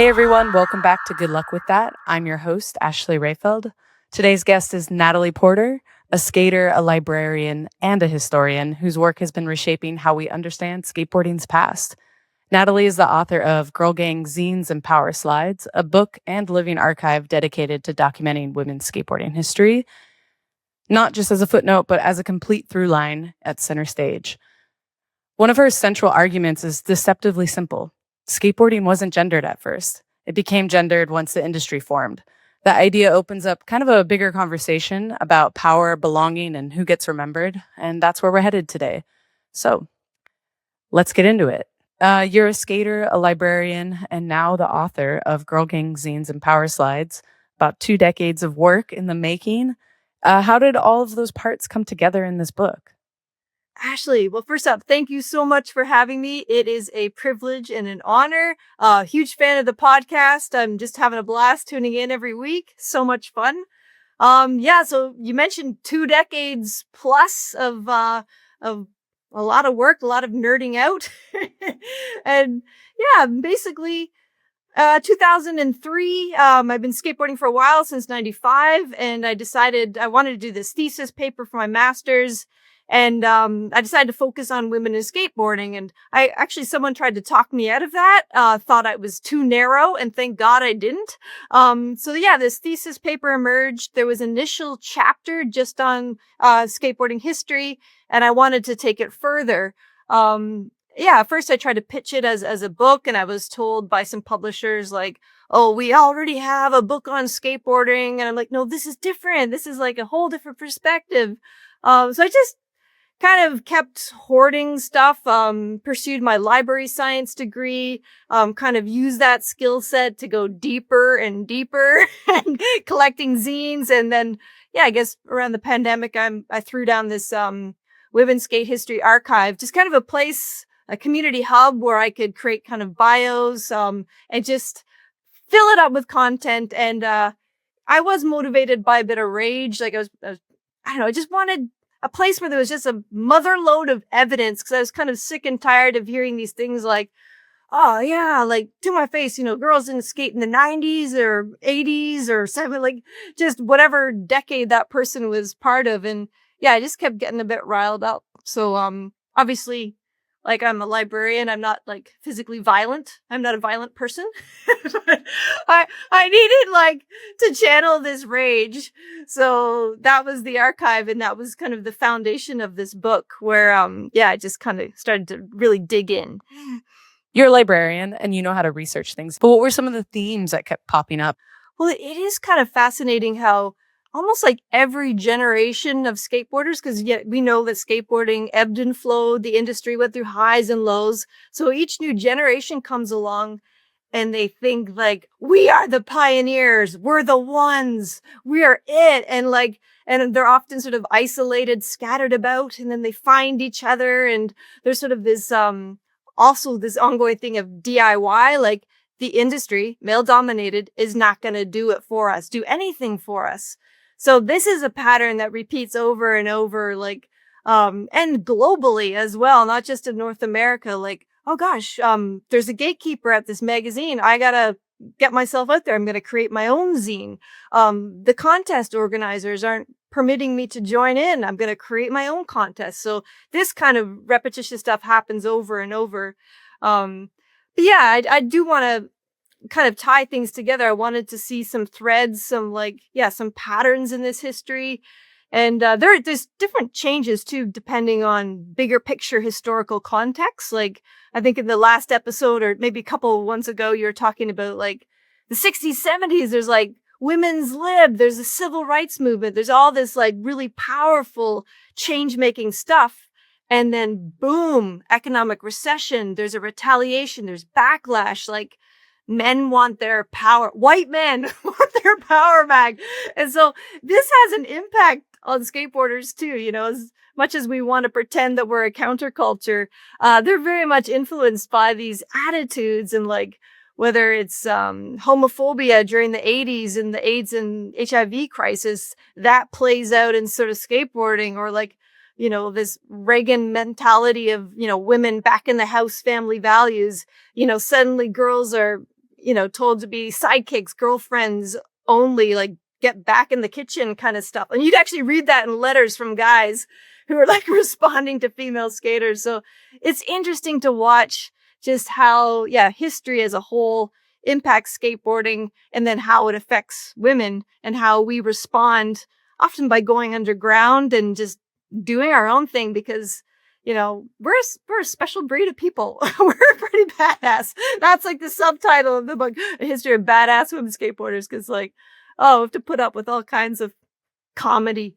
Hey everyone, welcome back to Good Luck With That. I'm your host, Ashley Rayfeld. Today's guest is Natalie Porter, a skater, a librarian, and a historian whose work has been reshaping how we understand skateboarding's past. Natalie is the author of Girl Gang Zines and Power Slides, a book and living archive dedicated to documenting women's skateboarding history, not just as a footnote, but as a complete through line at center stage. One of her central arguments is deceptively simple. Skateboarding wasn't gendered at first. It became gendered once the industry formed. The idea opens up kind of a bigger conversation about power, belonging, and who gets remembered, and that's where we're headed today. So let's get into it. You're a skater, a librarian, and now the author of Girl Gang Zines and Power Slides, about 2 decades of work in the making. How did all of those parts come together in this book? Ashley, well, first up, thank you so much for having me. It is a privilege and an honor. Huge fan of the podcast. I'm just having a blast tuning in every week. So much fun. So you mentioned 2 decades plus of a lot of work, a lot of nerding out. And yeah, basically 2003, I've been skateboarding for a while, since 95, and I decided I wanted to do this thesis paper for my master's. And I decided to focus on women in skateboarding. And someone tried to talk me out of that, thought I was too narrow, and thank God I didn't. This thesis paper emerged. There was an initial chapter just on skateboarding history, and I wanted to take it further. At first I tried to pitch it as a book, and I was told by some publishers like, oh, we already have a book on skateboarding. And I'm like, no, this is different. This is like a whole different perspective. So I just kind of kept hoarding stuff, pursued my library science degree, kind of used that skill set to go deeper and deeper and collecting zines. And then, I guess around the pandemic, I threw down this, women's skate history archive, just kind of a place, a community hub where I could create kind of bios, and just fill it up with content. And, I was motivated by a bit of rage. Like I just wanted a place where there was just a mother load of evidence, because I was kind of sick and tired of hearing these things like, oh yeah, like to my face, girls didn't skate in the 90s or 80s or 70s, like just whatever decade that person was part of. And I just kept getting a bit riled up. So obviously, like, I'm a librarian. I'm not like physically violent. I'm not a violent person. But I needed like to channel this rage. So that was the archive, and that was kind of the foundation of this book where I just kind of started to really dig in. You're a librarian and you know how to research things, but what were some of the themes that kept popping up? Well, it is kind of fascinating how almost like every generation of skateboarders, because we know that skateboarding ebbed and flowed, the industry went through highs and lows. So each new generation comes along and they think like, we are the pioneers, we're the ones, we are it. And they're often sort of isolated, scattered about, and then they find each other. And there's sort of this, also this ongoing thing of DIY, like the industry, male dominated, is not going to do it for us, do anything for us. So this is a pattern that repeats over and over, like, and globally as well, not just in North America. Like, oh gosh, there's a gatekeeper at this magazine. I gotta get myself out there. I'm gonna create my own zine. The contest organizers aren't permitting me to join in. I'm gonna create my own contest. So this kind of repetitious stuff happens over and over. I do want to kind of tie things together. I wanted to see some threads, some patterns in this history. And there's different changes too, depending on bigger picture historical context. Like, I think in the last episode, or maybe a couple of ones ago, you were talking about like the 60s, 70s. There's like women's lib, there's a civil rights movement. There's all this like really powerful change making stuff. And then boom, economic recession. There's a retaliation. There's backlash. Like, men want their power. White men want their power back. And so this has an impact on skateboarders too. As much as we want to pretend that we're a counterculture, they're very much influenced by these attitudes. And like, whether it's homophobia during the 80s and the AIDS and HIV crisis, that plays out in sort of skateboarding, or like, this Reagan mentality of, women back in the house, family values, suddenly girls are, told to be sidekicks, girlfriends only, like get back in the kitchen kind of stuff. And you'd actually read that in letters from guys who are like responding to female skaters. So it's interesting to watch just how, history as a whole impacts skateboarding, and then how it affects women and how we respond, often by going underground and just doing our own thing, because we're a special breed of people. We're pretty badass. That's like the subtitle of the book, A History of Badass Women Skateboarders, because we have to put up with all kinds of comedy.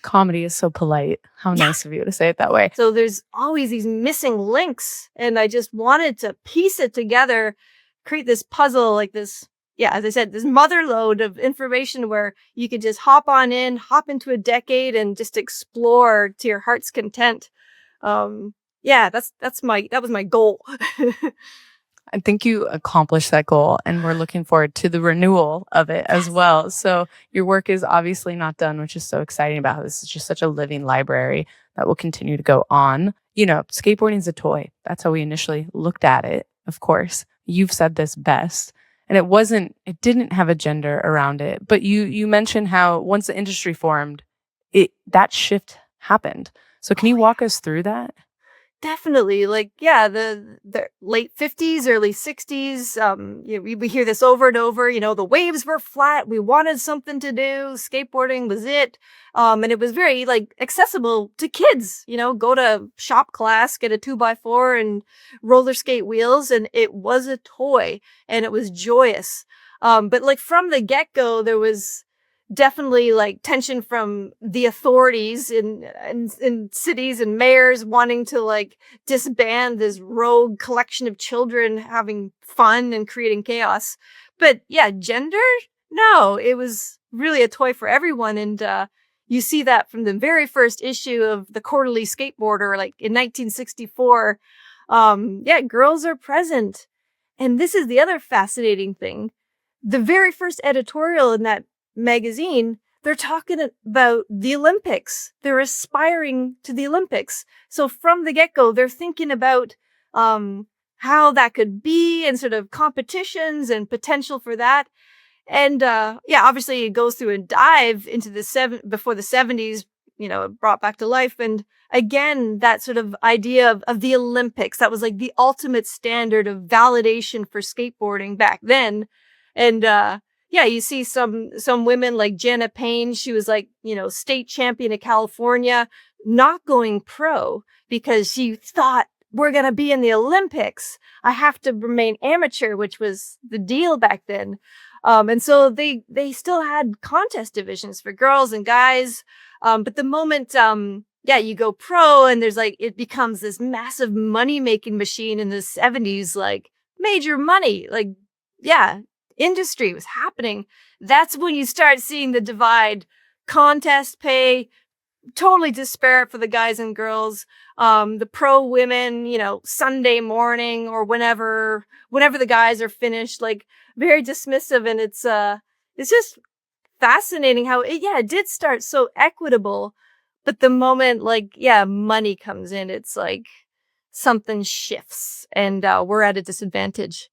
Comedy is so polite. How nice of you to say it that way. So there's always these missing links, and I just wanted to piece it together, create this puzzle, like this, as I said, this mother lode of information where you could just hop into a decade and just explore to your heart's content. That was my goal. I think you accomplished that goal, and we're looking forward to the renewal of it as well. So your work is obviously not done, which is so exciting about this. It's just such a living library that will continue to go on. Skateboarding is a toy. That's how we initially looked at it. Of course, you've said this best. And it didn't have a gender around it. But you mentioned how once the industry formed, that shift happened. So can you walk us through that? Definitely. The late 50s, early 60s, we hear this over and over, the waves were flat. We wanted something to do. Skateboarding was it. And it was very accessible to kids, go to shop class, get a 2x4 and roller skate wheels. And it was a toy and it was joyous. But from the get-go, there was definitely tension from the authorities in cities and mayors wanting to disband this rogue collection of children having fun and creating chaos. But gender? No, it was really a toy for everyone. And you see that from the very first issue of the Quarterly Skateboarder, in 1964. Girls are present. And this is the other fascinating thing. The very first editorial in that magazine, they're talking about the Olympics. They're aspiring to the Olympics. So from the get-go, they're thinking about how that could be and sort of competitions and potential for that. And obviously it goes through a dive into before the 70s, brought back to life. And again, that sort of idea of the Olympics, that was the ultimate standard of validation for skateboarding back then. And you see some women like Jana Payne. She was state champion of California, not going pro because she thought, we're going to be in the Olympics. I have to remain amateur, which was the deal back then. And so they still had contest divisions for girls and guys. But the moment, you go pro and there's it becomes this massive money making machine in the 70s, major money, industry was happening. That's when you start seeing the divide. Contest pay, totally disparate for the guys and girls. The pro women, Sunday morning or whenever the guys are finished, very dismissive. And it's just fascinating how it did start so equitable, but the moment money comes in, it's something shifts and we're at a disadvantage.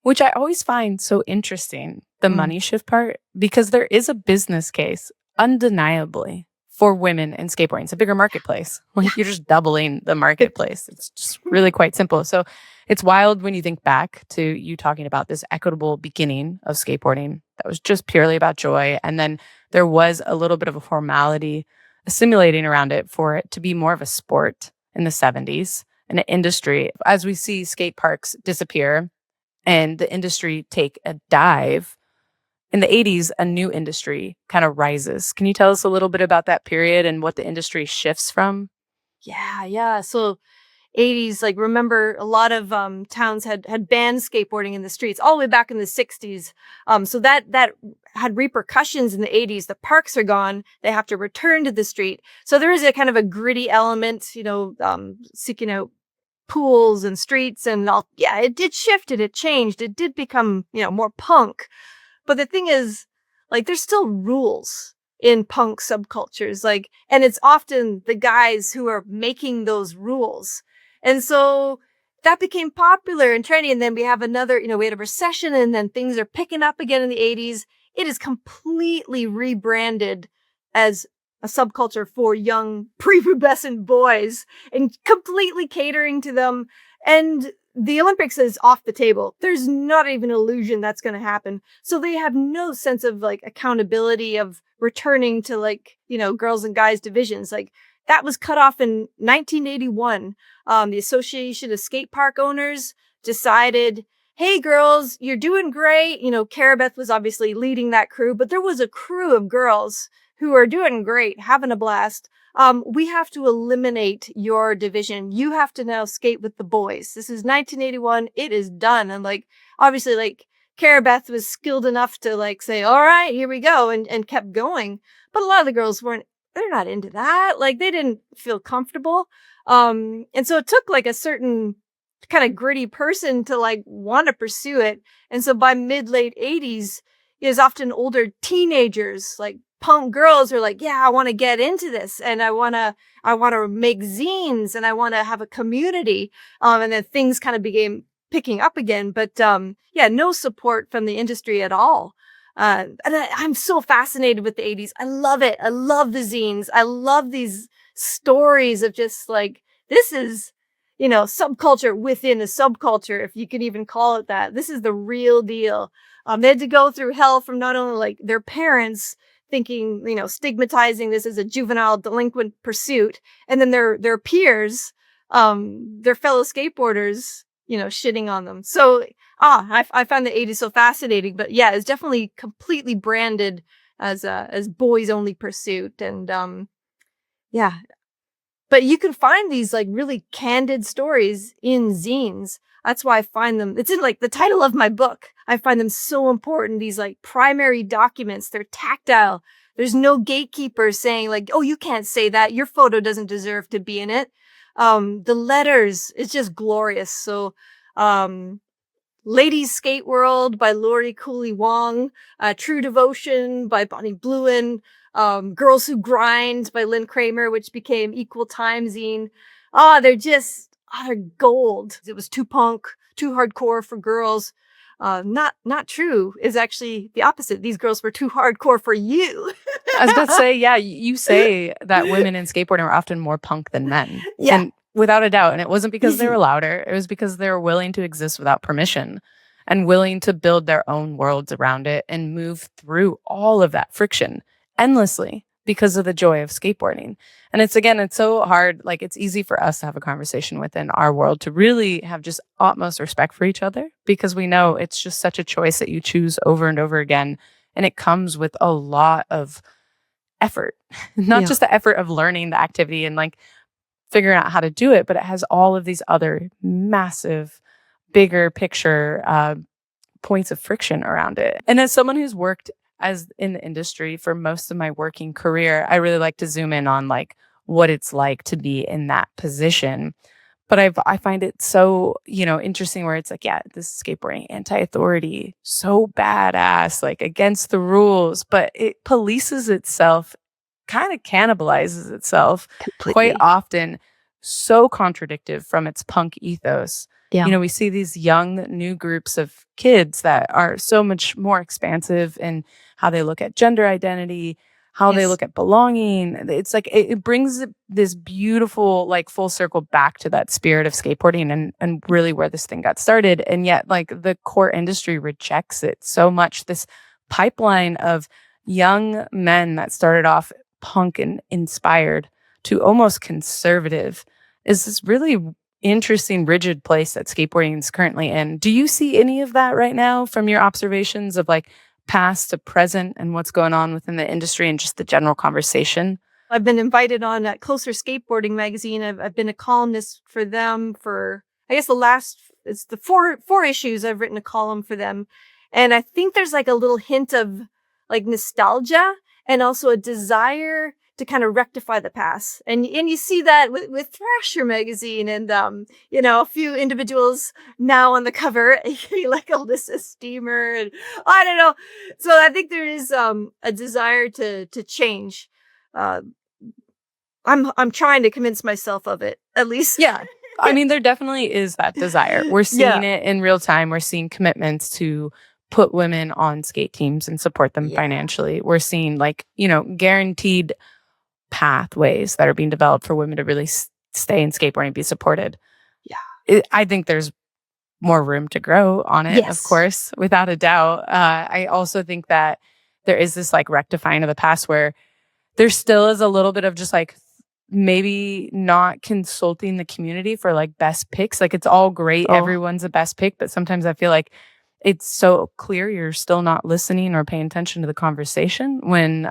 Which I always find so interesting, the money shift part, because there is a business case, undeniably, for women in skateboarding. It's a bigger marketplace. You're just doubling the marketplace. It's just really quite simple. So it's wild when you think back to you talking about this equitable beginning of skateboarding that was just purely about joy. And then there was a little bit of a formality assimilating around it for it to be more of a sport in the 70s and an industry. As we see skate parks disappear and the industry take a dive, in the 80s, a new industry kind of rises. Can you tell us a little bit about that period and what the industry shifts from? Yeah. So 80s, remember a lot of towns had banned skateboarding in the streets all the way back in the 60s. So that had repercussions in the 80s. The parks are gone. They have to return to the street. So there is a kind of a gritty element, seeking out pools and streets and all. Yeah, it did shift. It changed. It did become, more punk. But the thing is, there's still rules in punk subcultures, and it's often the guys who are making those rules. And so that became popular and trendy. And then we have another, we had a recession, and then things are picking up again in the 80s. It is completely rebranded as a subculture for young prepubescent boys and completely catering to them. And the Olympics is off the table. There's not even an illusion that's going to happen. So they have no sense of like accountability of returning to like, girls and guys divisions. Like that was cut off in 1981. The Association of Skate Park Owners decided, hey, girls, you're doing great. Carabeth was obviously leading that crew, but there was a crew of girls who are doing great, having a blast. We have to eliminate your division. You have to now skate with the boys. This is 1981. It is done. And like, obviously, like Carabeth was skilled enough to like say, all right, here we go, and kept going. But a lot of the girls they're not into that. Like they didn't feel comfortable. And so it took like a certain kind of gritty person to like want to pursue it. And so by late 80s, is often older teenagers, like punk girls are like, yeah, I want to get into this, and I want to make zines, and I want to have a community. And then things kind of began picking up again, but no support from the industry at all. And I'm so fascinated with the 80s. I love it. I love the zines. I love these stories of just like, this is, subculture within a subculture, if you can even call it that. This is the real deal. They had to go through hell from not only like their parents thinking, stigmatizing this as a juvenile delinquent pursuit, and then their peers, their fellow skateboarders, shitting on them. So, I find the 80s so fascinating, but yeah, it's definitely completely branded as boys only pursuit. And, yeah, but you can find these like really candid stories in zines. That's why I find them, it's in like the title of my book. I find them so important. These like primary documents, they're tactile. There's no gatekeeper saying like, oh, you can't say that. Your photo doesn't deserve to be in it. The letters, it's just glorious. So, Ladies Skate World by Lori Cooley Wong, True Devotion by Bonnie Bluin, Girls Who Grind by Lynn Kramer, which became Equal Time zine. They're gold. It was too punk, too hardcore for girls. Not true is actually the opposite. These girls were too hardcore for you. I was about to say, yeah, you say that women in skateboarding are often more punk than men. Yeah. And without a doubt. And it wasn't because they were louder. It was because they were willing to exist without permission and willing to build their own worlds around it and move through all of that friction endlessly because of the joy of skateboarding. And it's so hard. Like it's easy for us to have a conversation within our world to really have just utmost respect for each other because we know it's just such a choice that you choose over and over again. And it comes with a lot of effort, not just the effort of learning the activity and like figuring out how to do it, but it has all of these other massive, bigger picture points of friction around it. And as someone who's worked as in the industry for most of my working career, I really like to zoom in on like what it's like to be in that position. But I find it so, interesting where it's like, yeah, this is skateboarding, anti-authority, so badass, like against the rules, but it polices itself, kind of cannibalizes itself Completely. Quite often, so contradictive from its punk ethos. Yeah. We see these young new groups of kids that are so much more expansive in how they look at gender identity, how they look at belonging. It's like it brings this beautiful like full circle back to that spirit of skateboarding and really where this thing got started. And yet like the core industry rejects it so much. This pipeline of young men that started off punk and inspired to almost conservative is this really interesting, rigid place that skateboarding is currently in. Do you see any of that right now from your observations of like past to present and what's going on within the industry and just the general conversation? I've been invited on Closer Skateboarding magazine. I've been a columnist for them for, I guess it's the four issues I've written a column for them. And I think there's like a little hint of like nostalgia and also a desire to kind of rectify the past. And you see that with Thrasher magazine and, a few individuals now on the cover, like Alyssa Steamer and I don't know. So I think there is a desire to change. I'm trying to convince myself of it, at least. Yeah. I mean, there definitely is that desire. We're Yeah. seeing it in real time. We're seeing commitments to put women on skate teams and support them Yeah. financially. We're seeing guaranteed pathways that are being developed for women to really stay in skateboarding and be supported. Yeah. I think there's more room to grow on it, of Yes. course, without a doubt. I also think that there is this like rectifying of the past where there still is a little bit of just like maybe not consulting the community for like best picks. Like it's all great, Oh, everyone's a best pick, but sometimes I feel like it's so clear you're still not listening or paying attention to the conversation when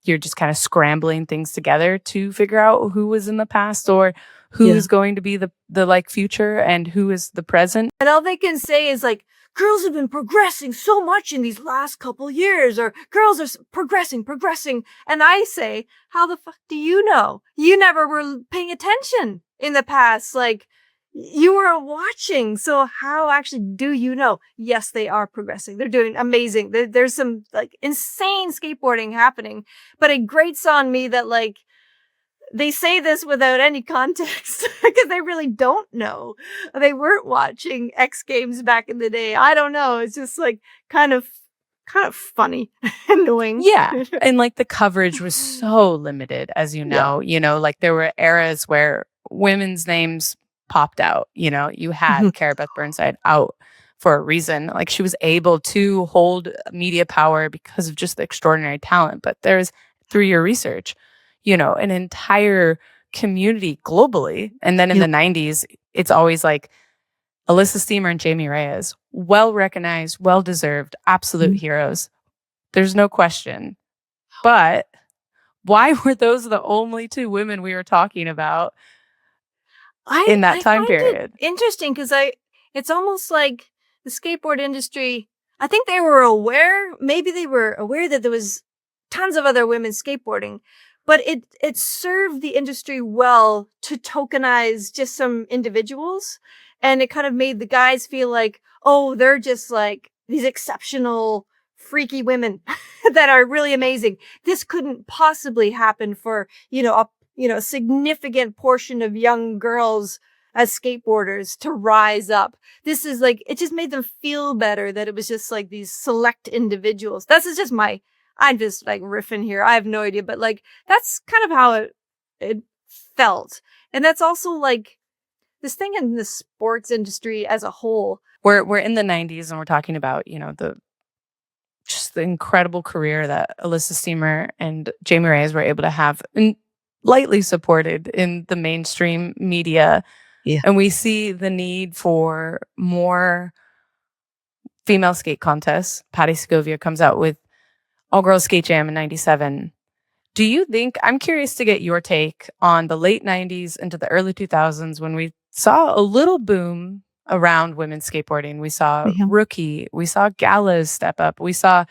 you're just kind of scrambling things together to figure out who was in the past or who yeah. is going to be the like future and who is the present. And all they can say is like, girls have been progressing so much in these last couple years, or girls are progressing. And I say, how the fuck do you know? You never were paying attention in the past. Like, you were watching. So how actually do you know? Yes, they are progressing. They're doing amazing. There's some like insane skateboarding happening, but it grates on me that like, they say this without any context because they really don't know. They weren't watching X Games back in the day. I don't know. It's just like kind of funny, annoying. Yeah. And like the coverage was so limited, as Yeah. like there were eras where women's names popped out. You had Cara Beth Burnside out for a reason. Like she was able to hold media power because of just the extraordinary talent. But there's, through your research, an entire community globally. And then in the Yep. 90s, it's always like Alyssa Steamer and Jamie Reyes, well recognized, well deserved, absolute heroes. There's no question. But why were those the only two women we were talking about in that I time find it period? interesting because it's almost like the skateboard industry, I think they were aware, maybe they were aware that there was tons of other women skateboarding, but it served the industry well to tokenize just some individuals. And it kind of made the guys feel like, oh, they're just like these exceptional, freaky women that are really amazing. This couldn't possibly happen for, a significant portion of young girls as skateboarders to rise up. This is like, it just made them feel better that it was just like these select individuals. Just I'm just like riffing here. I have no idea, but like, that's kind of how it felt. And that's also like this thing in the sports industry as a whole. We're in the 90s and we're talking about, the incredible career that Alyssa Steamer and Jamie Reyes were able to have and lightly supported in the mainstream media. Yeah. And we see the need for more female skate contests. Patty Segovia comes out with All Girls Skate Jam in 97. Do you think, I'm curious to get your take on the late 90s into the early 2000s when we saw a little boom around women's skateboarding. We saw Yeah. Rookie, we saw Galas step up, we saw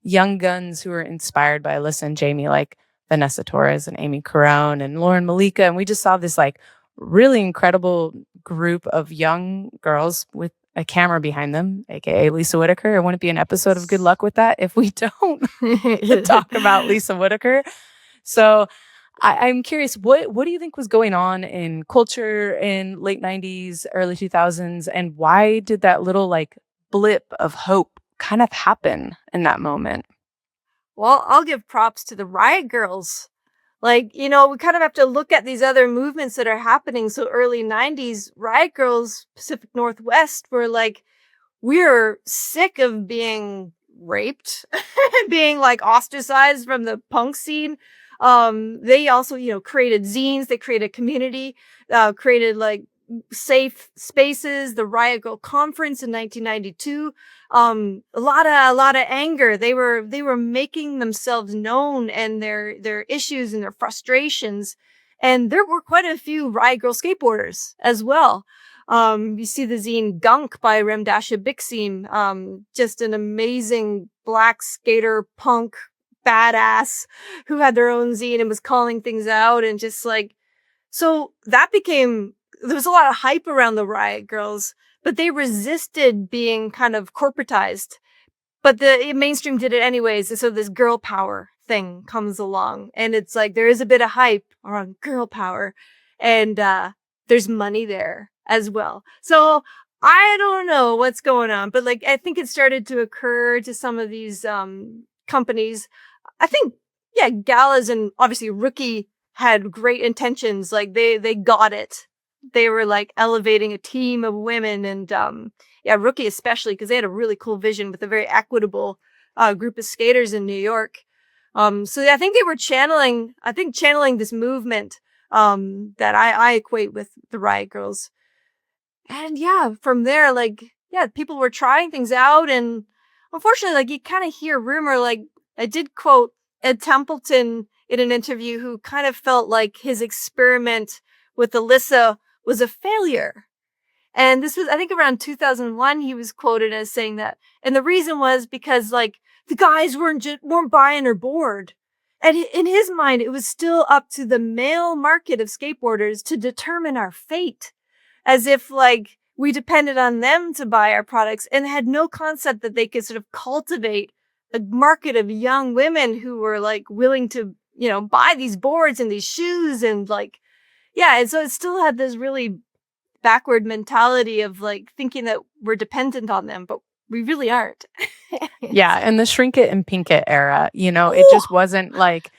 young guns who were inspired by Alyssa and Jamie, like Vanessa Torres and Amy Carone and Lauren Malika. And we just saw this like really incredible group of young girls with a camera behind them, aka Lisa Whitaker. It wouldn't be an episode of Good Luck with That if we don't talk about Lisa Whitaker. So I'm curious, what do you think was going on in culture in late 90s, early 2000s, and why did that little like blip of hope kind of happen in that moment? Well, I'll give props to the Riot Girls. Like, we kind of have to look at these other movements that are happening. So early 90s, Riot Girls, Pacific Northwest were like, we're sick of being raped, being like ostracized from the punk scene. They also, created zines, they created community, created like safe spaces, the Riot Girl Conference in 1992. A lot of anger. They were making themselves known and their issues and their frustrations. And there were quite a few Riot Girl skateboarders as well. You see the zine Gunk by Remdasha Bixim, just an amazing black skater punk badass who had their own zine and was calling things out and just like, so that became, there was a lot of hype around the Riot Girls, but they resisted being kind of corporatized. But the mainstream did it anyways. So this girl power thing comes along and it's like, there is a bit of hype around girl power. And, there's money there as well. So I don't know what's going on, but like, I think it started to occur to some of these, companies. I think, yeah, Galas and obviously Rookie had great intentions. Like they got it. They were like elevating a team of women and, yeah, Rookie especially, because they had a really cool vision with a very equitable, group of skaters in New York. So yeah, I think they were channeling this movement, that I equate with the Riot Girls. And yeah, from there, like, yeah, people were trying things out. And unfortunately, like, you kind of hear rumor, like, I did quote Ed Templeton in an interview who kind of felt like his experiment with Alyssa was a failure. And this was, I think, around 2001, he was quoted as saying that. And the reason was because, like, the guys weren't buying her board. And in his mind, it was still up to the male market of skateboarders to determine our fate, as if like we depended on them to buy our products, and had no concept that they could sort of cultivate a market of young women who were like willing to, buy these boards and these shoes and like, yeah. And so it still had this really backward mentality of like thinking that we're dependent on them, but we really aren't. Yeah. And the shrink it and pink it era, it just wasn't like,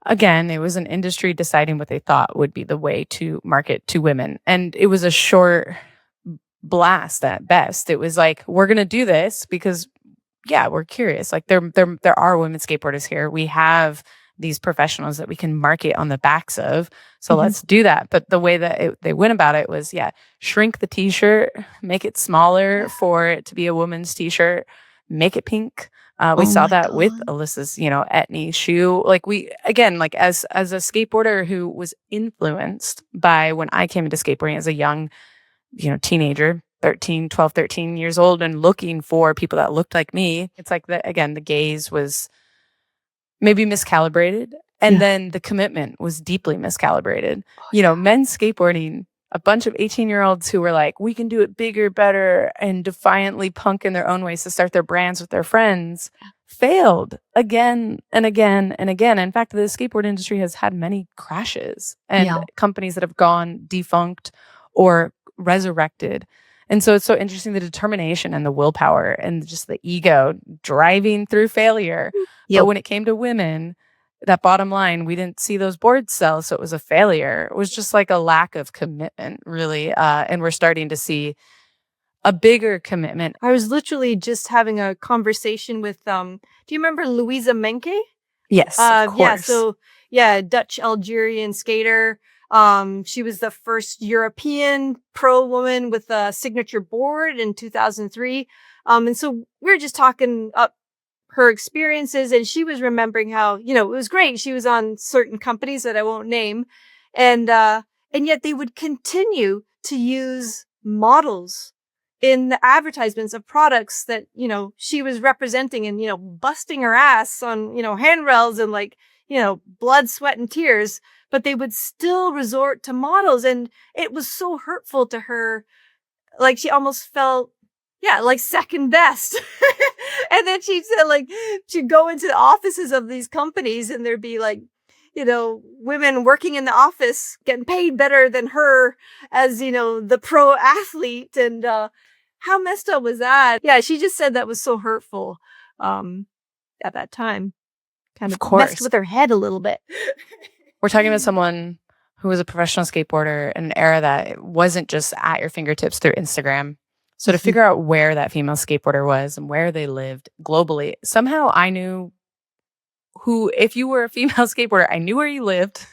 again, it was an industry deciding what they thought would be the way to market to women. And it was a short blast at best. It was like, we're going to do this because, yeah, we're curious. Like there are women skateboarders here. We have these professionals that we can market on the backs of. So let's do that. But the way that they went about it was, yeah, shrink the t-shirt, make it smaller for it to be a woman's t-shirt, make it pink. We saw that with Alyssa's, Etnies shoe. Like as a skateboarder who was influenced by when I came into skateboarding as a young, teenager, 13 years old, and looking for people that looked like me. It's like the gaze was maybe miscalibrated. And then the commitment was deeply miscalibrated. Men's skateboarding, a bunch of 18-year-olds who were like, we can do it bigger, better, and defiantly punk in their own ways to start their brands with their friends, failed again and again and again. In fact, the skateboard industry has had many crashes and companies that have gone defunct or resurrected. And so it's so interesting, the determination and the willpower and just the ego driving through failure. But when it came to women, that bottom line, we didn't see those boards sell, so it was a failure. It was just like a lack of commitment, really. And we're starting to see a bigger commitment. I was literally just having a conversation with, do you remember Louisa Menke? Yes, of course. Yeah, so Dutch Algerian skater. She was the first European pro woman with a signature board in 2003. And so we were just talking up her experiences, and she was remembering how, it was great. She was on certain companies that I won't name. And yet they would continue to use models in the advertisements of products that, she was representing, and, busting her ass on, handrails and like, blood, sweat, and tears. But they would still resort to models. And it was so hurtful to her. Like she almost felt, like second best. And then she said, like, she'd go into the offices of these companies and there'd be like, women working in the office getting paid better than her as, the pro athlete. And how messed up was that? Yeah, she just said that was so hurtful at that time. Kind of messed with her head a little bit. We're talking about someone who was a professional skateboarder in an era that wasn't just at your fingertips through Instagram. So to figure out where that female skateboarder was and where they lived globally, somehow I knew if you were a female skateboarder, I knew where you lived.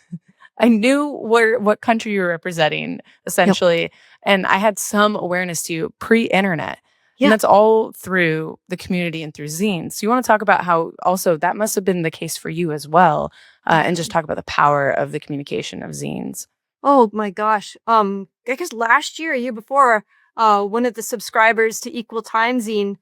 I knew what country you were representing, essentially. And I had some awareness to you pre-internet. And that's all through the community and through zines. So you want to talk about how also that must have been the case for you as well, and just talk about the power of the communication of zines. Oh my gosh. I guess last year, a year before, one of the subscribers to Equal Time Zine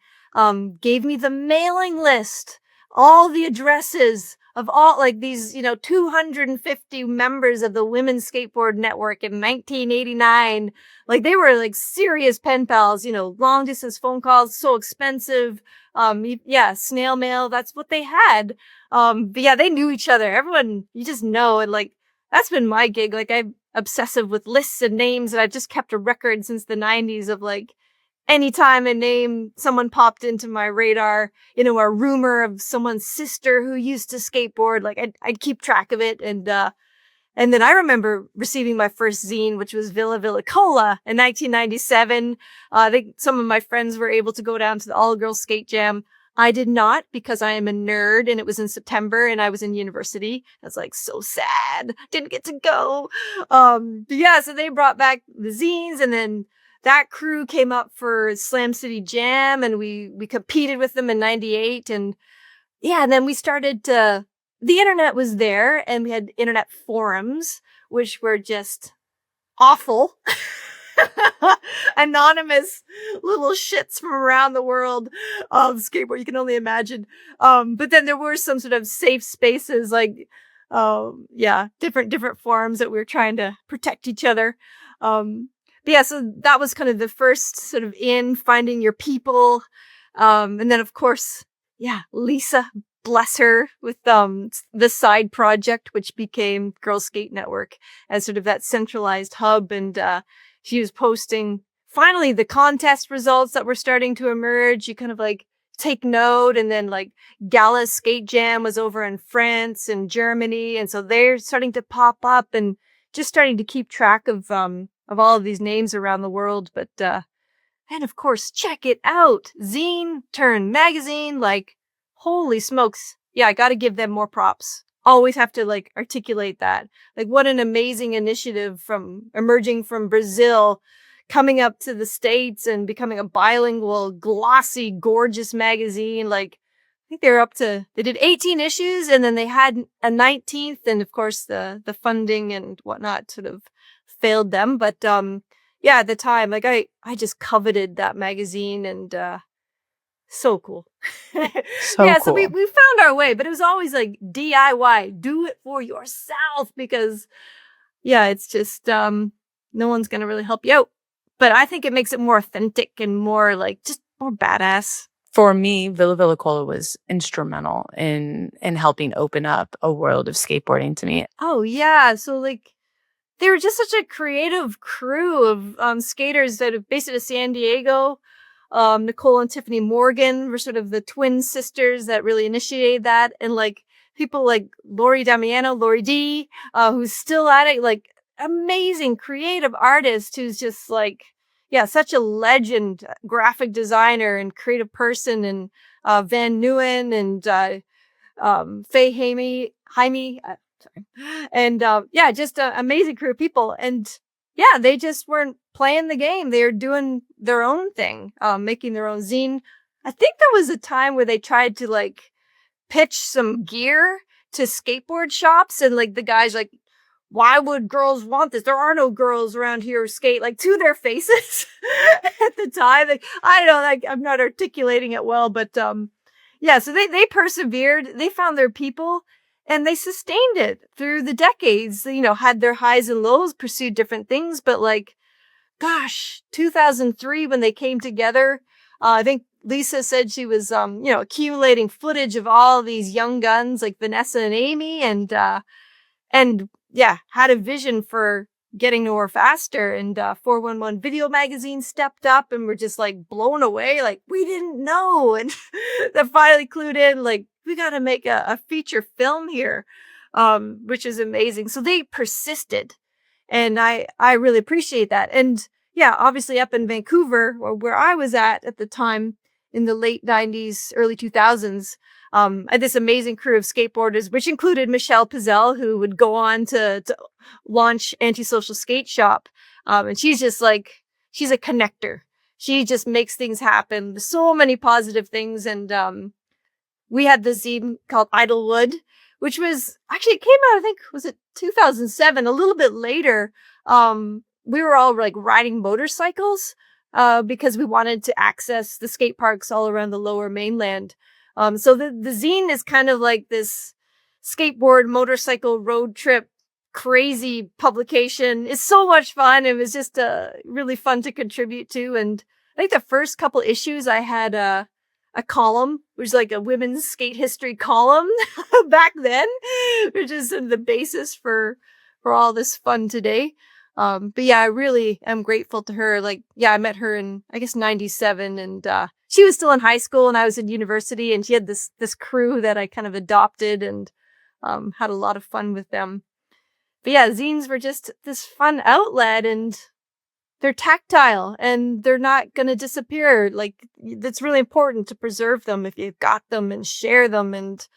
gave me the mailing list, all the addresses of all like these, 250 members of the Women's Skateboard Network in 1989. Like they were like serious pen pals, long distance phone calls, so expensive. Snail mail. That's what they had. But yeah, they knew each other. Everyone, you just know. And like, that's been my gig. Like obsessive with lists and names, and I've just kept a record since the 90s of like anytime a name, someone popped into my radar, a rumor of someone's sister who used to skateboard, like I'd keep track of it. And then I remember receiving my first zine, which was Villa Villa Cola in 1997. I think some of my friends were able to go down to the all-girls skate jam. I did not, because I am a nerd, and it was in September and I was in university. I was like, so sad. Didn't get to go. So they brought back the zines, and then that crew came up for Slam City Jam, and we competed with them in 98. And then we started to, the internet was there, and we had internet forums, which were just awful. Anonymous little shits from around the world of skateboard. You can only imagine. But then there were some sort of safe spaces, like, different forums that we were trying to protect each other. So that was kind of the first sort of finding your people. And then of course, Lisa, bless her, with the side project, which became Girl Skate Network, as sort of that centralized hub. And she was posting finally the contest results that were starting to emerge. You kind of like take note, and then like Gala Skate Jam was over in France and Germany, and so they're starting to pop up, and just starting to keep track of all of these names around the world. But and of course, check it out, zine turned magazine, like, holy smokes. Yeah, I got to give them more props. Always have to like articulate that. Like, what an amazing initiative, from emerging from Brazil, coming up to the States and becoming a bilingual, glossy, gorgeous magazine. Like, I think they did 18 issues, and then they had a 19th. And of course the funding and whatnot sort of failed them. But at the time, like I just coveted that magazine, and so cool. So So we cool. found our way, but it was always like DIY, do it for yourself, because it's just no one's gonna really help you out. But I think it makes it more authentic and more like just more badass. For me, Villa Villa Cola was instrumental in helping open up a world of skateboarding to me. Oh yeah, so like they were just such a creative crew of skaters that are based out of San Diego. Nicole and Tiffany Morgan were sort of the twin sisters that really initiated that. And like people like Lori D, who's still at it, like amazing creative artist who's just like, such a legend, graphic designer and creative person. And Van Nguyen and Faye Jaime, and just an amazing crew of people. And they just weren't playing the game. They were doing their own thing, making their own zine. I think there was a time where they tried to like pitch some gear to skateboard shops, and like the guys like, why would girls want this? There are no girls around here who skate, like, to their faces at the time. Like, I don't know, like, I'm not articulating it well, but so they persevered. They found their people, and they sustained it through the decades. Had their highs and lows, pursued different things, but like, gosh, 2003 when they came together, I think Lisa said she was, accumulating footage of all these young guns like Vanessa and Amy, and had a vision for getting nowhere faster. And 411 Video Magazine stepped up and were just like blown away. Like, we didn't know. And that finally clued in, like, we got to make a feature film here, which is amazing. So they persisted. And I really appreciate that. And obviously up in Vancouver, where I was at the time in the late 90s, early 2000s, I had this amazing crew of skateboarders, which included Michelle Pizzell, who would go on to launch Antisocial Skate Shop. And she's just like, she's a connector. She just makes things happen. So many positive things. And we had this zine called Idlewood, which was actually, it came out, I think, was it 2007, a little bit later. We were all like riding motorcycles because we wanted to access the skate parks all around the Lower Mainland. So the zine is kind of like this skateboard motorcycle road trip crazy publication. It's so much fun. It was just really fun to contribute to. And I think the first couple issues I had a column, which is like a women's skate history column back then, which is sort of the basis for for all this fun today. But yeah, I really am grateful to her. Like, yeah, I met her in, I guess, 97, and she was still in high school and I was in university, and she had this crew that I kind of adopted, and had a lot of fun with them. But yeah, zines were just this fun outlet, and they're tactile and they're not going to disappear. Like, it's really important to preserve them if you've got them and share them. And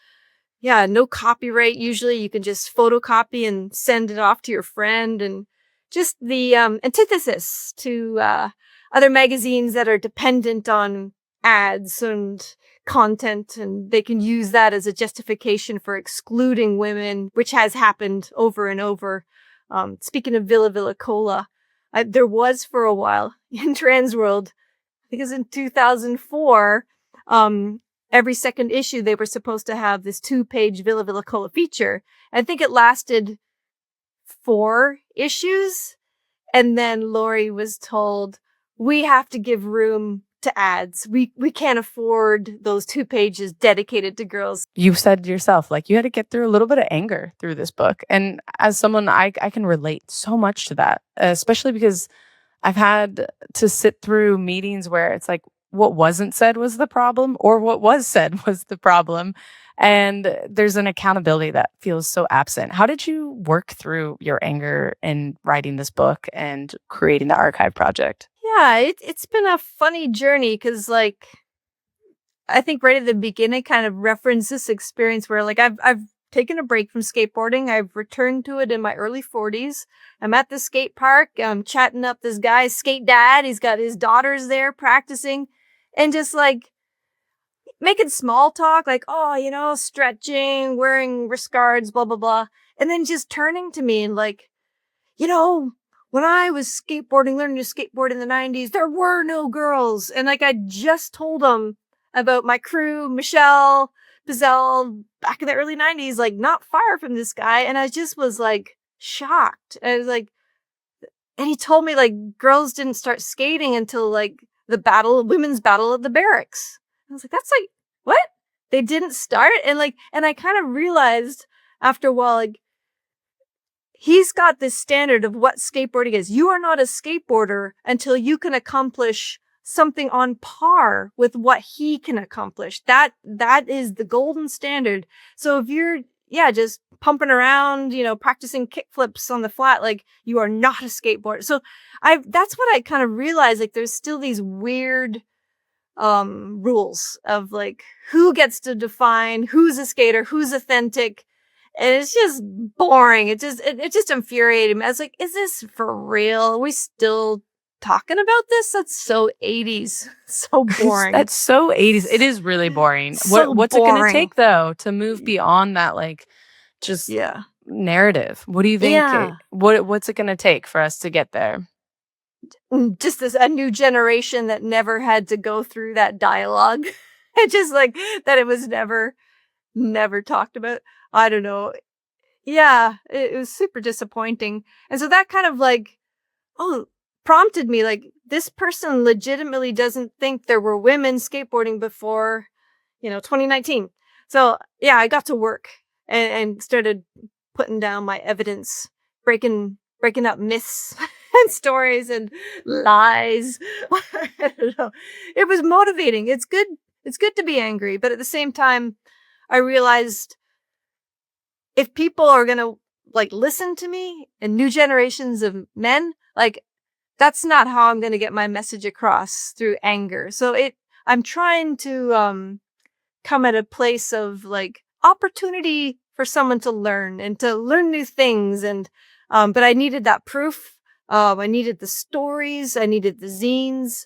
yeah, no copyright. Usually you can just photocopy and send it off to your friend, and just the antithesis to other magazines that are dependent on ads and content, and they can use that as a justification for excluding women, which has happened over and over. Speaking of Villa Villa Cola, there was for a while in Trans World, because in 2004, every second issue, they were supposed to have this 2-page Villa Villa Cola feature. I think it lasted 4 issues. And then Lori was told, we have to give room to ads. We can't afford those 2 pages dedicated to girls. You said yourself, like, you had to get through a little bit of anger through this book. And as someone, I can relate so much to that, especially because I've had to sit through meetings where it's like, what wasn't said was the problem, or what was said was the problem. And there's an accountability that feels so absent. How did you work through your anger in writing this book and creating the archive project? Yeah, it's been a funny journey, because like, I think right at the beginning kind of referenced this experience where like I've taken a break from skateboarding. I've returned to it in my early 40s. I'm at the skate park. I'm chatting up this guy's skate dad. He's got his daughters there practicing, and just like making small talk, like, oh, stretching, wearing wrist guards, blah, blah, blah. And then just turning to me and like, when I was skateboarding, learning to skateboard in the 90s, there were no girls. And like, I just told him about my crew, Michelle, Pizzelle, back in the early 90s, like not far from this guy. And I just was like shocked. I was like, and he told me like girls didn't start skating until like the women's battle of the barracks. I was like, that's like, what? They didn't start? And I kind of realized after a while, like, he's got this standard of what skateboarding is. You are not a skateboarder until you can accomplish something on par with what he can accomplish. That is the golden standard. So if you're, just pumping around, practicing kick flips on the flat, like, you are not a skateboarder. So that's what I kind of realized. Like, there's still these weird rules of like who gets to define who's a skater, who's authentic. And it's just boring. It just infuriated me. I was like, is this for real? Are we still talking about this? That's so 80s. So boring. That's so 80s. It is really boring. What's it going to take, though, to move beyond that, like, just narrative? What do you think? What's it going to take for us to get there? Just a new generation that never had to go through that dialogue. It's just like that it was never talked about. I don't know. Yeah, it was super disappointing. And so that kind of like, prompted me, like, this person legitimately doesn't think there were women skateboarding before, 2019. So yeah, I got to work and started putting down my evidence, breaking up myths and stories and lies. I don't know. It was motivating. It's good to be angry, but at the same time, I realized if people are going to like listen to me and new generations of men, like, that's not how I'm going to get my message across, through anger. So I'm trying to come at a place of like opportunity for someone to learn and to learn new things. And but I needed that proof. I needed the stories. I needed the zines.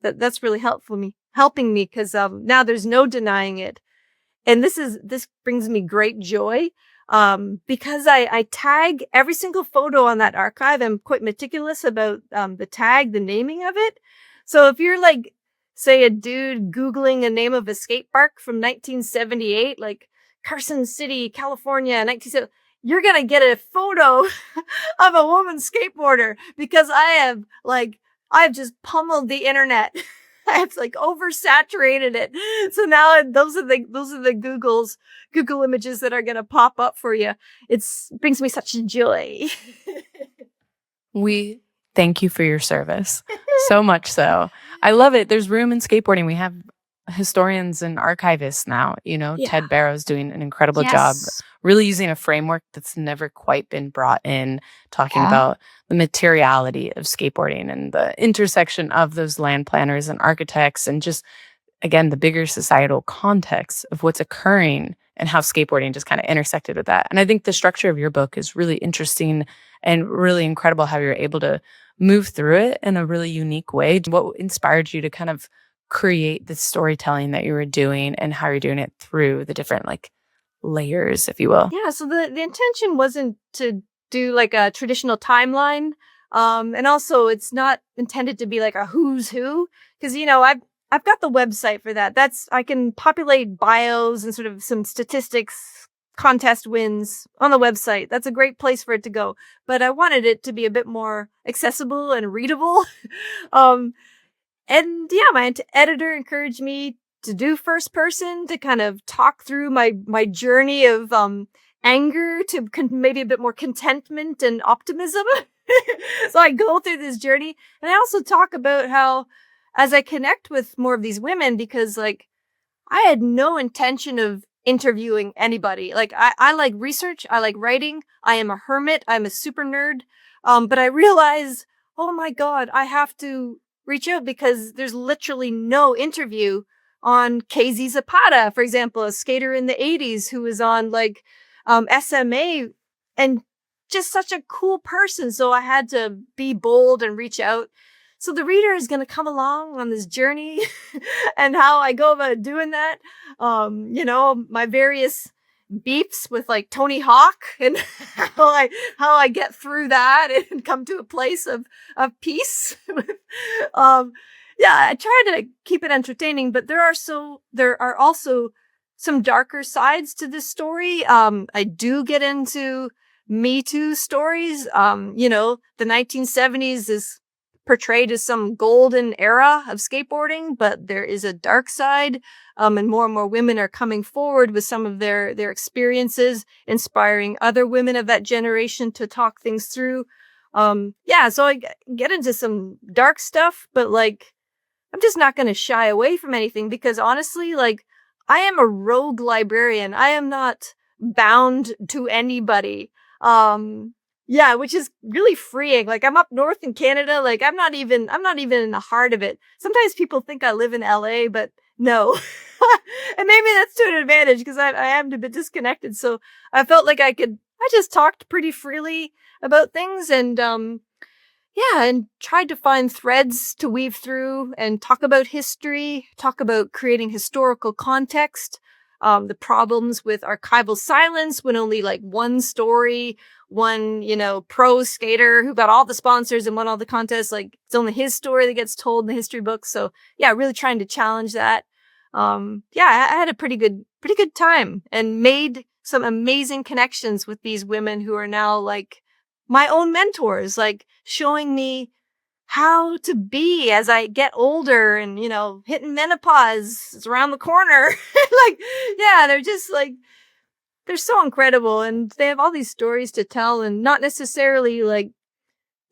That's really helping me because now there's no denying it. And this brings me great joy, because I tag every single photo on that archive. I'm quite meticulous about the tag, the naming of it. So if you're like, say, a dude Googling a name of a skate park from 1978, like Carson City, California, 1970, you're going to get a photo of a woman skateboarder, because I've just pummeled the internet. It's like oversaturated it. So now those are the Google images that are going to pop up for you. It brings me such joy. We thank you for your service. So much so. I love it. There's room in skateboarding. We have historians and archivists now. Yeah. Ted Barrow's doing an incredible job really using a framework that's never quite been brought in, talking about the materiality of skateboarding and the intersection of those land planners and architects, and just, again, the bigger societal context of what's occurring and how skateboarding just kind of intersected with that. And I think the structure of your book is really interesting and really incredible, how you're able to move through it in a really unique way. What inspired you to kind of create the storytelling that you were doing, and how you're doing it through the different layers, if you will? Yeah, so the intention wasn't to do like a traditional timeline. And also it's not intended to be like a who's who, because I've got the website for that. I can populate bios and sort of some statistics, contest wins on the website. That's a great place for it to go. But I wanted it to be a bit more accessible and readable. And yeah, my editor encouraged me to do first person, to kind of talk through my journey of anger to maybe a bit more contentment and optimism. So I go through this journey, and I also talk about how, as I connect with more of these women, because I had no intention of interviewing anybody. I like research, I like writing, I am a hermit, I'm a super nerd. But I realize, oh my God, I have to reach out, because there's literally no interview on KZ Zapata, for example, a skater in the 80s who was on SMA, and just such a cool person. So I had to be bold and reach out. So the reader is going to come along on this journey and how I go about doing that. My various beefs with Tony Hawk, and how I get through that and come to a place of peace. Yeah, I try to keep it entertaining, but there are also some darker sides to this story. I do get into Me Too stories. The 1970s is portrayed as some golden era of skateboarding, but there is a dark side. And more women are coming forward with some of their experiences, inspiring other women of that generation to talk things through. So I get into some dark stuff, but I'm just not going to shy away from anything, because honestly, I am a rogue librarian. I am not bound to anybody. Which is really freeing. I'm up north in Canada. I'm not even in the heart of it. Sometimes people think I live in LA, but no. And maybe that's to an advantage, because I am a bit disconnected. So I felt like I just talked pretty freely about things, and and tried to find threads to weave through and talk about history, talk about creating historical context, the problems with archival silence when only one story, one, pro skater who got all the sponsors and won all the contests, it's only his story that gets told in the history books. So yeah, really trying to challenge that. I had a pretty good time, and made some amazing connections with these women who are now my own mentors, showing me how to be as I get older, and, hitting menopause is around the corner. They're just they're so incredible, and they have all these stories to tell, and not necessarily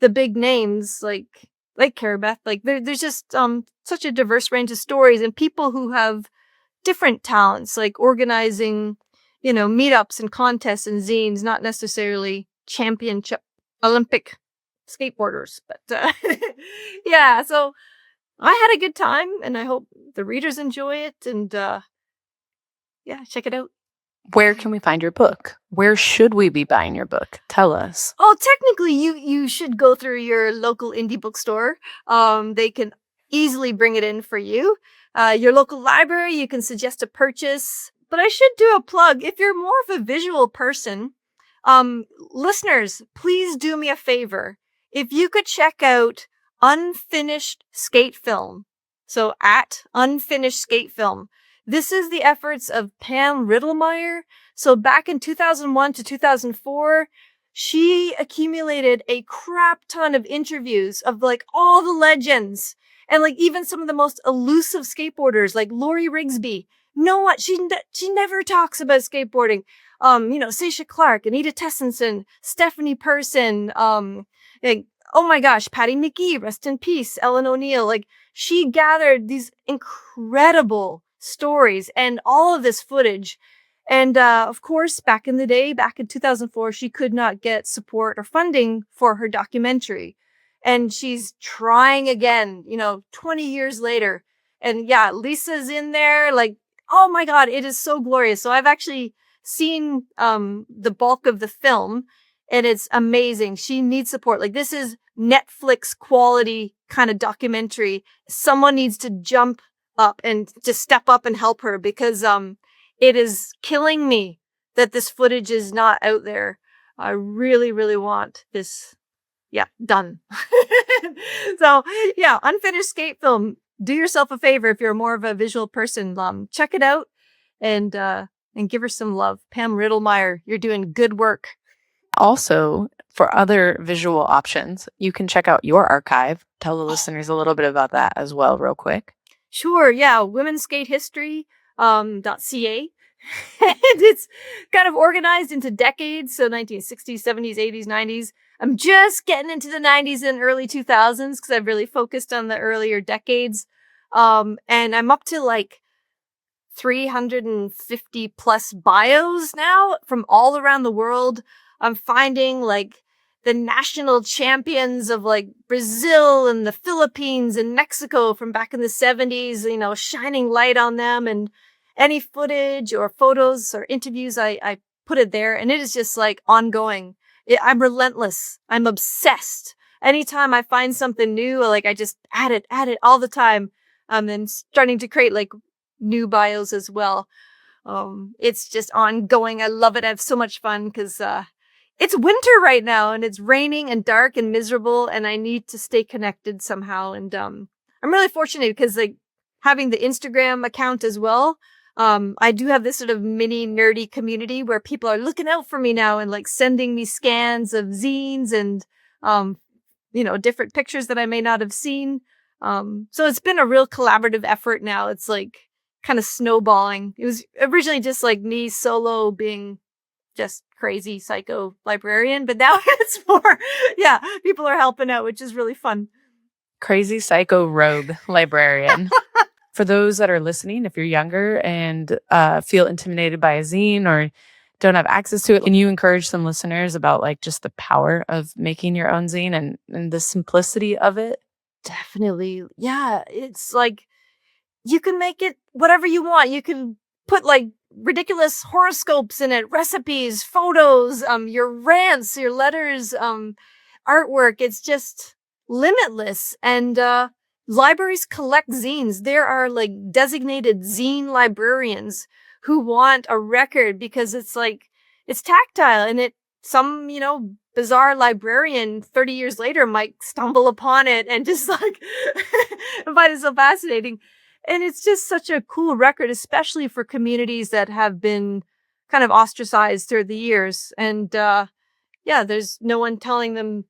the big names like Carabeth. There's just such a diverse range of stories, and people who have different talents, organizing, meetups and contests and zines, not necessarily championship Olympic skateboarders, but so I had a good time, and I hope the readers enjoy it, and check it out. Where can we find your book? Where should we be buying your book? Tell us. Oh, technically you should go through your local indie bookstore. They can easily bring it in for you. Your local library, you can suggest a purchase. But I should do a plug. If you're more of a visual person, listeners, please do me a favor. If you could check out Unfinished Skate Film. So at Unfinished Skate Film. This is the efforts of Pam Riddlemeyer. So back in 2001 to 2004, she accumulated a crap ton of interviews of like all the legends and like even some of the most elusive skateboarders like Lori Rigsby. No one, she never talks about skateboarding. Sasha Clark, Anita Tessenson, Stephanie Person, like, oh my gosh, Patty McGee, rest in peace, Ellen O'Neill. Like, she gathered these incredible stories and all of this footage. And of course, back in the day, back in 2004, she could not get support or funding for her documentary. And she's trying again, 20 years later. And yeah, Lisa's in there. Like, oh my God, it is so glorious. So I've actually seen the bulk of the film, and it's amazing. She needs support. Like, this is Netflix quality kind of documentary. Someone needs to jump up and just step up and help her, because it is killing me that this footage is not out there. I really, really want this, done. So, unfinished skate film. Do yourself a favor if you're more of a visual person. Check it out and give her some love. Pam Riddlemeyer, you're doing good work. Also, for other visual options, you can check out your archive. Tell the listeners a little bit about that as well, real quick. Sure, yeah, womensskatehistory.ca. And it's kind of organized into decades, so 1960s, 70s, 80s, 90s. I'm just getting into the 90s and early 2000s because I've really focused on the earlier decades. And I'm up to like 350 plus bios now from all around the world. I'm finding like the national champions of like Brazil and the Philippines and Mexico from back in the 70s, shining light on them, and any footage or photos or interviews, I put it there, and it is just like ongoing. I'm relentless. I'm obsessed. Anytime I find something new, like I just add it all the time. And starting to create like new bios as well. It's just ongoing. I love it. I have so much fun because it's winter right now, and it's raining and dark and miserable, and I need to stay connected somehow. And I'm really fortunate because like having the Instagram account as well. I do have this sort of mini nerdy community where people are looking out for me now and like sending me scans of zines and different pictures that I may not have seen. So it's been a real collaborative effort now. It's like kind of snowballing. It was originally just like me solo being just crazy psycho librarian, but now it's more, people are helping out, which is really fun. Crazy psycho rogue librarian. For those that are listening, if you're younger and feel intimidated by a zine or don't have access to it, can you encourage some listeners about like just the power of making your own zine and the simplicity of it? Definitely. Yeah. It's like, you can make it whatever you want. You can put like ridiculous horoscopes in it, recipes, photos, your rants, your letters, artwork. It's just limitless. And libraries collect zines. There are like designated zine librarians who want a record because it's like, it's tactile, and some, bizarre librarian 30 years later might stumble upon it and just like find it so fascinating. And it's just such a cool record, especially for communities that have been kind of ostracized through the years. And there's no one telling them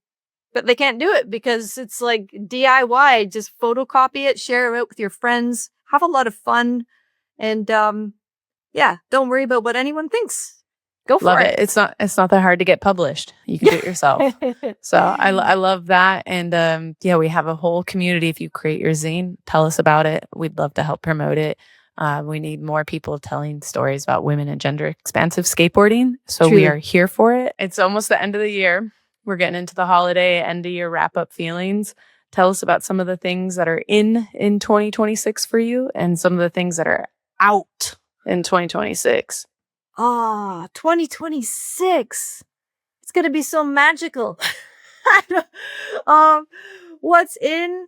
that they can't do it because it's like DIY. Just photocopy it, share it with your friends, have a lot of fun. And don't worry about what anyone thinks. Go for Love it. It's not that hard to get published. You can do it yourself. So I love that. And we have a whole community. If you create your zine, tell us about it. We'd love to help promote it. We need more people telling stories about women and gender expansive skateboarding. So True. We are here for it. It's almost the end of the year. We're getting into the holiday, end of year wrap up feelings. Tell us about some of the things that are in 2026 for you and some of the things that are out in 2026. 2026. It's going to be so magical. What's in?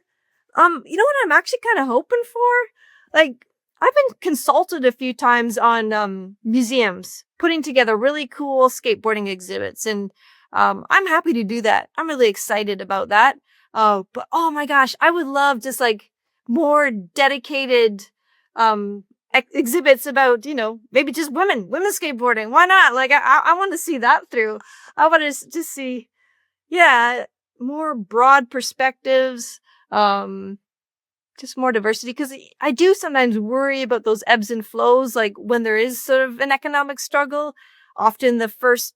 You know what I'm actually kind of hoping for? Like, I've been consulted a few times on museums putting together really cool skateboarding exhibits, and I'm happy to do that. I'm really excited about that. But oh my gosh, I would love just like more dedicated exhibits about, maybe just women skateboarding. Why not? Like, I want to see that through. I want to just see, more broad perspectives, just more diversity. Because I do sometimes worry about those ebbs and flows, like when there is sort of an economic struggle. Often the first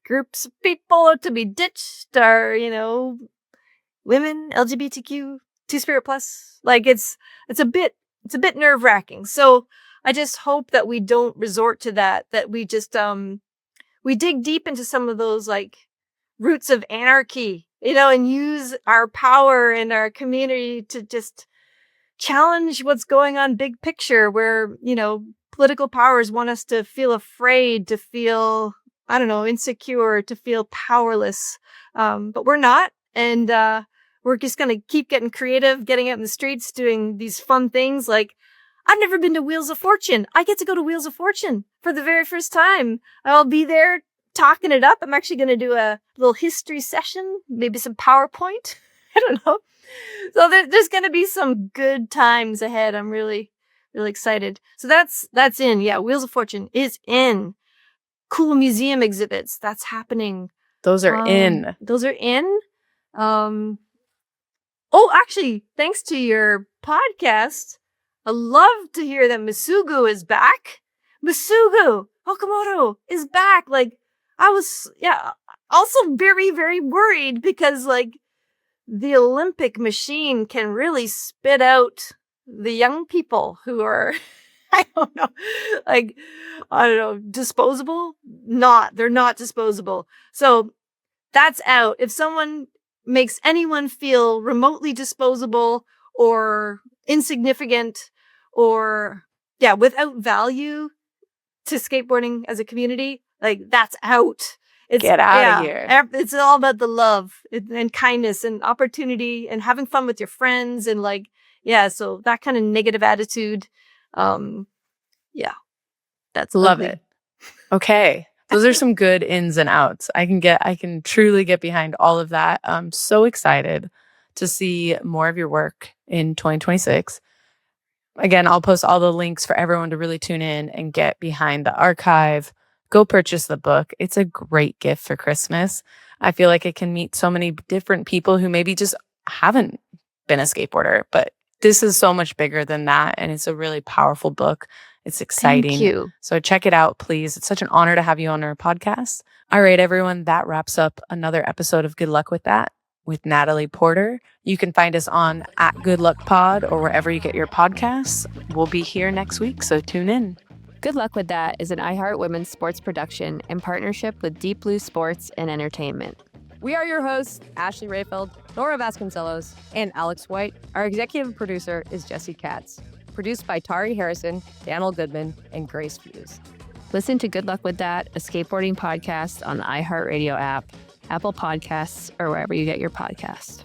groups of people to be ditched are, women, LGBTQ, Two-Spirit plus. Like it's a bit nerve wracking. So I just hope that we don't resort to that we just, we dig deep into some of those like roots of anarchy, and use our power in our community to just challenge what's going on big picture where, political powers want us to feel afraid, to feel, I don't know, insecure, to feel powerless. But we're not. And, we're just going to keep getting creative, getting out in the streets, doing these fun things. Like, I've never been to Wheels of Fortune. I get to go to Wheels of Fortune for the very first time. I'll be there talking it up. I'm actually going to do a little history session, maybe some PowerPoint. I don't know. So there's going to be some good times ahead. I'm really, really excited. So that's in. Yeah, Wheels of Fortune is in. Cool museum exhibits. That's happening. Those are in. Those are in. Oh, actually, thanks to your podcast, I love to hear that Masugu is back. Masugu Okamoto is back. Like, I was, also very, very worried because, like, the Olympic machine can really spit out the young people who are, disposable. They're not disposable. So that's out. If someone makes anyone feel remotely disposable or insignificant or, without value to skateboarding as a community, like, that's out. Get out of here. It's all about the love and kindness and opportunity and having fun with your friends and so that kind of negative attitude. That's love ugly. it. Okay. Those are some good ins and outs. I can truly get behind all of that. I'm so excited to see more of your work in 2026. Again, I'll post all the links for everyone to really tune in and get behind the archive. Go purchase the book. It's a great gift for Christmas. I feel like it can meet so many different people who maybe just haven't been a skateboarder, but this is so much bigger than that. And it's a really powerful book. It's exciting. Thank you. So check it out, please. It's such an honor to have you on our podcast. All right, everyone, that wraps up another episode of Good Luck With That with Natalie Porter. You can find us on @GoodLuckPod or wherever you get your podcasts. We'll be here next week, so tune in. Good Luck With That is an iHeart Women's sports production in partnership with Deep Blue Sports and Entertainment. We are your hosts, Ashley Rayfeld, Nora Vasconcelos, and Alex White. Our executive producer is Jesse Katz. Produced by Tari Harrison, Daniel Goodman, and Grace Fuse. Listen to Good Luck With That, a skateboarding podcast on the iHeartRadio app, Apple Podcasts, or wherever you get your podcasts.